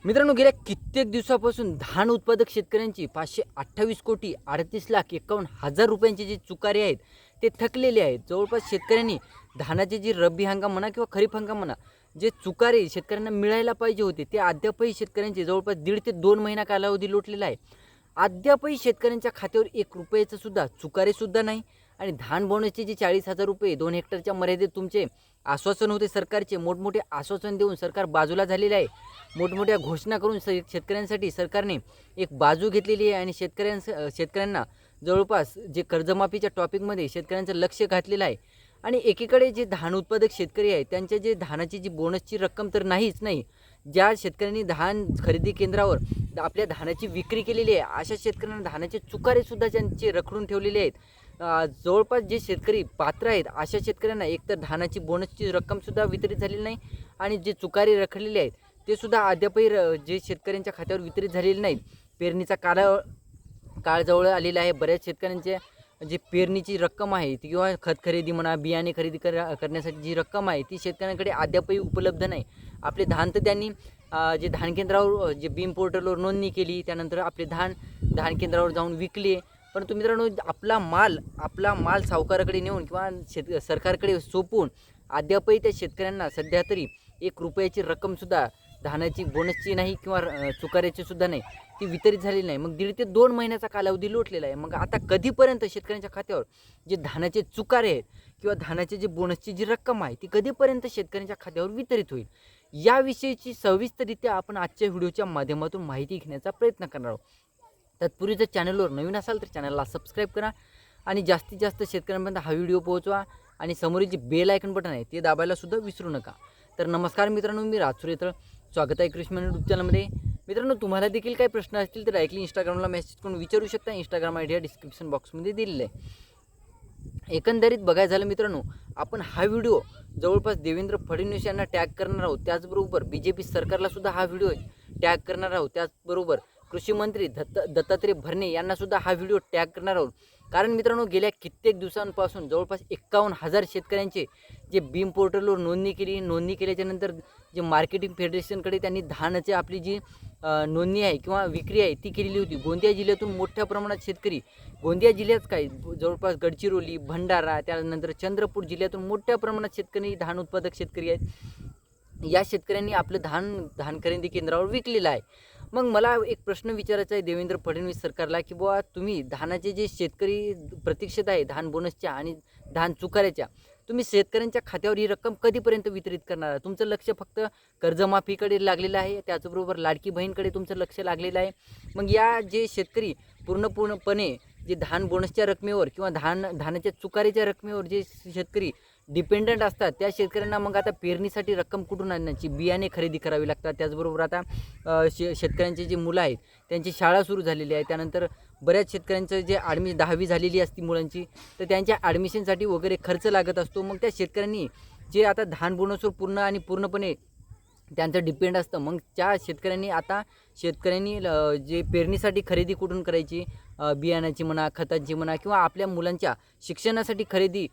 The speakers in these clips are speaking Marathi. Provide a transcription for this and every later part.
मित्रांनो, गेल्या कित्येक दिवसापासून धान उत्पादक शेतकऱ्यांची 528,38,51,000 रुपयांची जी चुकारे आहेत ते थकलेले आहेत. जवळपास शेतकऱ्यांनी धानाचे जे रब्बी हंगाम म्हणा किंवा खरीप हंगाम म्हणा, जे चुकारे शेतकऱ्यांना मिळायला पाहिजे होते ते अद्यापही शेतकऱ्यांचे जवळपास 1.5 ते 2 महिना कालावधी लोटलेला आहे. अद्यापही शेतकऱ्यांच्या खात्यावर 1 रुपयाचं सुद्धा चुकारेसुद्धा नाही. आणि धान बोनसचे जे 40,000 रुपये 2 हेक्टरच्या मर्यादेत तुमचे आश्वासन होते सरकारचे, मोठमोठे आश्वासन देऊन सरकार बाजूला झालेले आहे. मोठमोठ्या घोषणा करून शेतकऱ्यांसाठी सरकारने एक बाजू घेतलेली आहे आणि शेतकऱ्यांना जवळपास जे कर्जमाफीच्या टॉपिकमध्ये शेतकऱ्यांचं लक्ष घातलेलं आहे. आणि एकीकडे जे धान उत्पादक शेतकरी आहेत त्यांच्या जे धानाची जी बोनसची रक्कम तर नाहीच नाही. ज्या शेतकऱ्यांनी धान खरेदी केंद्रावर आपल्या धानाची विक्री केलेली आहे अशा शेतकऱ्यांना धानाचे चुकारेसुद्धा ज्यांचे रखडून ठेवलेले आहेत. जवळपास जे शेतकरी पात्र आहेत अशा शेतकऱ्यांना एकतर धानाची बोनसची रक्कमसुद्धा वितरित झालेली नाही आणि जे चुकारे रखडलेले आहेत ते सुद्धा अद्यापही जे शेतकऱ्यांच्या खात्यावर वितरित झालेले नाहीत. पेरणीचा काळ जवळ आलेला आहे. बऱ्याच शेतकऱ्यांचे जी पेरणीची रक्कम आहे ती किंवा खत खरेदी म्हणा, बियाणे खरेदी करण्यासाठी जी रक्कम आहे ती शेतकऱ्यांकडे अद्यापही उपलब्ध नाही. आपले धान तर त्यांनी जे धान केंद्रावर जे बीम पोर्टलवर नोंदणी केली, त्यानंतर आपले धान केंद्रावर जाऊन विकले. परंतु मित्रांनो, आपला माल सावकाराकडे नेऊन किंवा सरकारकडे सोपवून अद्यापही त्या शेतकऱ्यांना सध्या तरी 1 रुपयाची रक्कमसुद्धा धानाची बोनसची नाही किंवा चुकाऱ्याची सुद्धा नाही, ती वितरित झालेली नाही. मग 1.5 ते 2 महिन्याचा कालावधी लोटलेला आहे. मग आता कधीपर्यंत शेतकऱ्यांच्या खात्यावर जे धानाचे चुकारे आहेत किंवा धानाचे जे बोनसची जी रक्कम आहे ती कधीपर्यंत शेतकऱ्यांच्या खात्यावर वितरित होईल, याविषयीची सविस्तररित्या आपण आजच्या व्हिडिओच्या माध्यमातून माहिती घेण्याचा प्रयत्न करणार आहोत. तत्पूर्वी जर चॅनलवर नवीन असाल तर चॅनलला सबस्क्राईब करा आणि जास्तीत जास्त शेतकऱ्यांपर्यंत हा व्हिडिओ पोहोचवा आणि समोरील जे बेल आयकन बटन आहे ते दाबायला सुद्धा विसरू नका. तर नमस्कार मित्रांनो, मी राजसूर येतळ, स्वागत आहे कृषी यूट्यूब चॅनलमध्ये. मित्रांनो, तुम्हाला देखील काही प्रश्न असतील तर डायरेक्टली इंस्टाग्रामला मेसेज करून विचारू शकता. इंस्टाग्राम आयडी डिस्क्रिप्शन बॉक्समध्ये दिलेलं आहे. एकंदरीत बघायचं झालं मित्रांनो, आपण हा व्हिडिओ जवळपास देवेंद्र फडणवीस यांना टॅग करणार आहोत. त्याचबरोबर BJP सरकारला सुद्धा हा व्हिडिओ टॅग करणार आहोत. त्याचबरोबर कृषी मंत्री दत्तात्रय भरणे यांना सुद्धा हा व्हिडिओ टॅग करणार आहोत. कारण मित्रांनो, गेल्या कित्येक दिवसांपासून जवळपास 51,000 शेतकऱ्यांचे जे बीम पोर्टलवर नोंदणी केल्याच्यानंतर जे मार्केटिंग फेडरेशनकडे त्यांनी धानाची आपली जी नोंदणी आहे किंवा विक्री आहे ती केलेली होती. गोंदिया जिल्ह्यातून मोठ्या प्रमाणात शेतकरी, गोंदिया जिल्ह्यात काय जवळपास गडचिरोली, भंडारा, त्यानंतर चंद्रपूर जिल्ह्यातून मोठ्या प्रमाणात शेतकरी, धान उत्पादक शेतकरी आहेत. या शेतकऱ्यांनी आपलं धान खरेदी केंद्रावर विकलेलं आहे. मग मला एक प्रश्न विचारायचा आहे देवेंद्र फडणवीस सरकारला की बुवा, तुम्ही धानाचे जे शेतकरी प्रतीक्षेत आहे धान बोनसच्या आणि धान चुकाऱ्याच्या, तुम्ही शेतकऱ्यांच्या खात्यावर ही रक्कम कधीपर्यंत वितरित करणार आहे? तुमचं लक्ष फक्त कर्जमाफीकडे लागलेलं आहे, त्याचबरोबर लाडकी बहीणकडे तुमचं लक्ष लागलेलं आहे. मग या जे शेतकरी पूर्णपणे जे धान बोनसच्या रकमेवर किंवा धानाच्या चुकारीच्या रकमेवर जे शेतकरी डिपेंडंट असतात त्या शेतकऱ्यांना मग आता पेरणीसाठी रक्कम कुठून आणण्याची, बियाणे खरेदी करावी लागतात. त्याचबरोबर आता शेतकऱ्यांचे जे मुलं आहेत त्यांची शाळा सुरू झालेली आहे. त्यानंतर बऱ्याच शेतकऱ्यांचं जे 10वी झालेली असती मुलांची, तर त्यांच्या ॲडमिशनसाठी वगैरे खर्च लागत असतो. मग त्या शेतकऱ्यांनी जे आता धान बोनसवर पूर्णपणे त्यांचं डिपेंड असतं, मग त्या शेतकऱ्यांनी जे पेरणीसाठी खरेदी कुठून करायची, बियाण्याची म्हणा, खतांची म्हणा, किंवा आपल्या मुलांच्या शिक्षणासाठी खरेदी,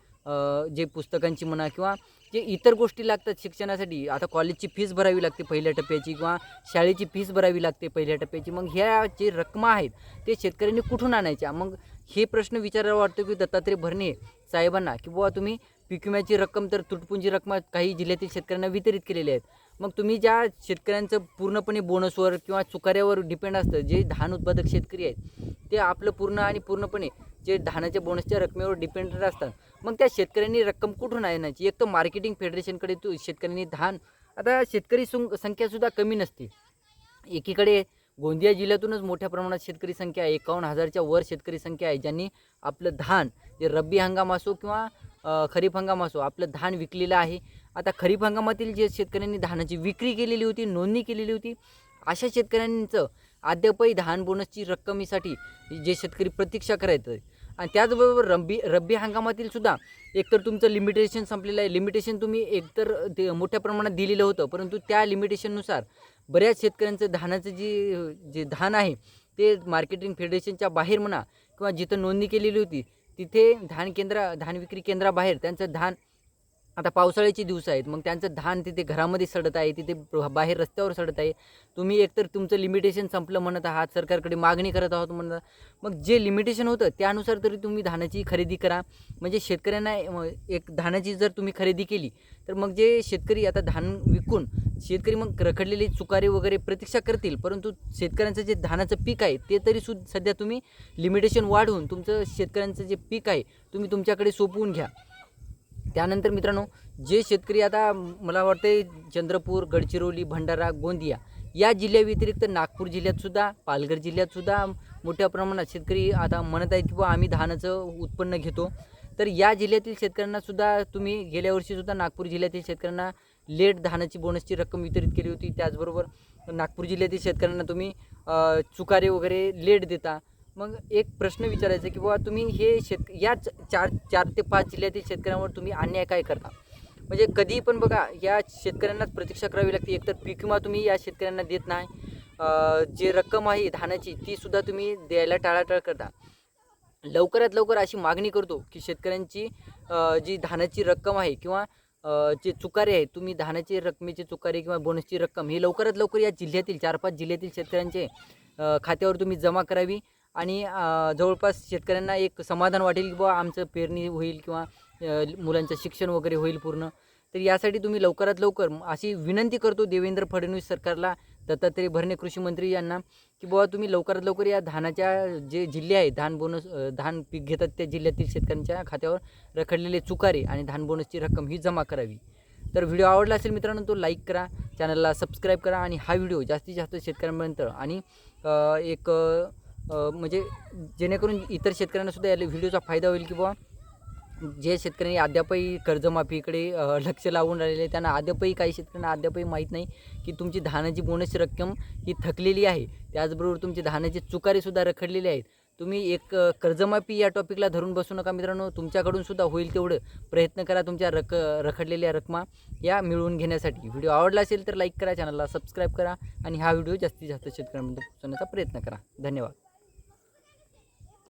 जे पुस्तकांची म्हणा किंवा जे इतर गोष्टी लागतात शिक्षणासाठी. आता कॉलेजची फीस भरावी लागते पहिल्या टप्प्याची किंवा शाळेची फीस भरावी लागते पहिल्या टप्प्याची. मग ह्या जे रकमा आहेत ते शेतकऱ्यांनी कुठून आणायच्या? मग हे प्रश्न विचारायला वाटतो की दत्तात्रय भरणे साहेबांना की बुवा, तुम्ही पीक विम्याची रक्कम तर तुटपुंजी रक्कम काही जिल्ह्यातील शेतकऱ्यांना वितरित केलेली आहेत. मग तुम्ही ज्या शेतकऱ्यांचं पूर्णपणे बोनसवर किंवा चुकाऱ्यावर डिपेंड असतं, जे धान उत्पादक शेतकरी आहेत ते आपलं पूर्णपणे जे धानाच्या बोनसच्या रकमेवर डिपेंडेंट असतात, मग त्या शेतकऱ्यांनी रक्कम कुठून आणायची? एक तर मार्केटिंग फेडरेशनकडे शेतकऱ्यांनी आता शेतकरी संख्यासुद्धा कमी नसते. एकीकडे गोंदिया जिल्ह्यातूनच मोठ्या प्रमाणात शेतकरी संख्या आहे, 51,000च्या वर शेतकरी संख्या आहे ज्यांनी आपलं धान, जे रब्बी हंगाम असो किंवा खरीप हंगाम असो, आपलं धान विकलेलं आहे. आता खरीप हंगामातील जे शेतकऱ्यांनी धानाची विक्री केलेली होती, नोंदणी केलेली होती, अशा शेतकऱ्यांचं अद्यापही धान बोनसची रक्कमीसाठी जे शेतकरी प्रतीक्षा करत आहेत. आणि त्याचबरोबर रब्बी हंगामातील सुद्धा एकतर तुमचं लिमिटेशन संपलेलं आहे. लिमिटेशन तुम्ही एकतर मोठ्या प्रमाणात दिलेलं होतं, परंतु त्या लिमिटेशननुसार बऱ्याच शेतकऱ्यांचं धानाचं जे धान आहे ते मार्केटिंग फेडरेशनच्या बाहेर म्हणा किंवा जिथं नोंदणी केलेली होती तिथे धान विक्री केंद्राबाहेर त्यांचं धान आता पावसाळ्याचे दिवस आहेत, मग त्यांचं धान तिथे घरामध्ये सडत आहे, तिथे बाहेर रस्त्यावर सडत आहे. तुम्ही एकतर तुमचं लिमिटेशन संपलं म्हणत आहात, सरकारकडे मागणी करत आहोत म्हणत. मग जे लिमिटेशन होतं त्यानुसार तरी तुम्ही धानाची खरेदी करा. म्हणजे शेतकऱ्यांना एक धानाची जर तुम्ही खरेदी केली तर मग जे शेतकरी आता धान विकून शेतकरी मग रखडलेले चुकारे वगैरे प्रतीक्षा करतील, परंतु शेतकऱ्यांचं जे धानाचं पीक आहे ते तरी सध्या तुम्ही लिमिटेशन वाढवून तुमचं शेतकऱ्यांचं जे पीक आहे तुम्ही तुमच्याकडे सोपवून घ्या. त्यानंतर मित्रांनो, जे शेतकरी आता मला वाटते चंद्रपूर, गडचिरोली, भंडारा, गोंदिया या जिल्ह्याव्यतिरिक्त नागपूर जिल्ह्यातसुद्धा, पालघर जिल्ह्यातसुद्धा मोठ्या प्रमाणात शेतकरी आता म्हणत आहेत की बुवा आम्ही धानाचं उत्पन्न घेतो. तर या जिल्ह्यातील शेतकऱ्यांनासुद्धा तुम्ही गेल्या वर्षीसुद्धा नागपूर जिल्ह्यातील शेतकऱ्यांना लेट धानाची बोनसची रक्कम वितरित केली होती. त्याचबरोबर नागपूर जिल्ह्यातील शेतकऱ्यांना तुम्ही चुकारे वगैरे लेट देता. मग एक प्रश्न विचारायचा की बाबा तुम्ही हे या 4 ते 5 जिल्ह्यातील शेतकऱ्यांवर तुम्ही अन्याय काय करता. म्हणजे कधीही पण बघा या शेतकऱ्यांनाच प्रतीक्षा करावी लागते. एकतर पीक विमा तुम्ही या शेतकऱ्यांना देत नाही, जे रक्कम आहे धानाची तीसुद्धा तुम्ही द्यायला टाळाटाळ करता. लवकरात लवकर अशी मागणी करतो की शेतकऱ्यांची जी धानाची रक्कम आहे किंवा जे चुकारे आहेत, तुम्ही धानाची रकमेचे चुकारे किंवा बोनसची रक्कम ही लवकरात लवकर या जिल्ह्यातील 4-5 जिल्ह्यातील शेतकऱ्यांचे खात्यावर तुम्ही जमा करावी. आणि जवळपास शेतकऱ्यांना एक समाधान वाटेल की बुवा आमचं पेरणी होईल किंवा मुलांचं शिक्षण वगैरे होईल पूर्ण. तर यासाठी तुम्ही लवकरात लवकर अशी विनंती करतो देवेंद्र फडणवीस सरकारला, दत्तात्रय भरणे कृषी मंत्री यांना की बुवा तुम्ही लवकरात लवकर या धानाच्या जे जिल्हे आहेत धान पीक घेतात त्या जिल्ह्यातील शेतकऱ्यांच्या खात्यावर रखडलेले चुकारे आणि धान बोनसची रक्कम ही जमा करावी. तर व्हिडिओ आवडला असेल मित्रांनो तो लाईक करा, चॅनलला सबस्क्राईब करा आणि हा व्हिडिओ जास्तीत जास्त शेतकऱ्यांपर्यंत आणि एक म्हणजे जेणेकरून इतर शेतकऱ्यांनासुद्धा या व्हिडिओचा फायदा होईल की बुवा जे शेतकऱ्यांनी अद्यापही कर्जमाफीकडे लक्ष लावून राहिलेले त्यांना अद्यापही, काही शेतकऱ्यांना अद्यापही माहीत नाही की तुमची धानाची बोनसची रक्कम ही थकलेली आहे. त्याचबरोबर तुमचे धानाचे चुकारेसुद्धा रखडलेले आहेत. तुम्ही एक कर्जमाफी या टॉपिकला धरून बसू नका मित्रांनो. तुमच्याकडून सुद्धा होईल तेवढं प्रयत्न करा तुमच्या रखडलेल्या रकमा या मिळवून घेण्यासाठी. व्हिडिओ आवडला असेल तर लाईक करा, चॅनलला सबस्क्राईब करा आणि हा व्हिडिओ जास्तीत जास्त शेतकऱ्यांपर्यंत पोहोचवण्याचा प्रयत्न करा. धन्यवाद.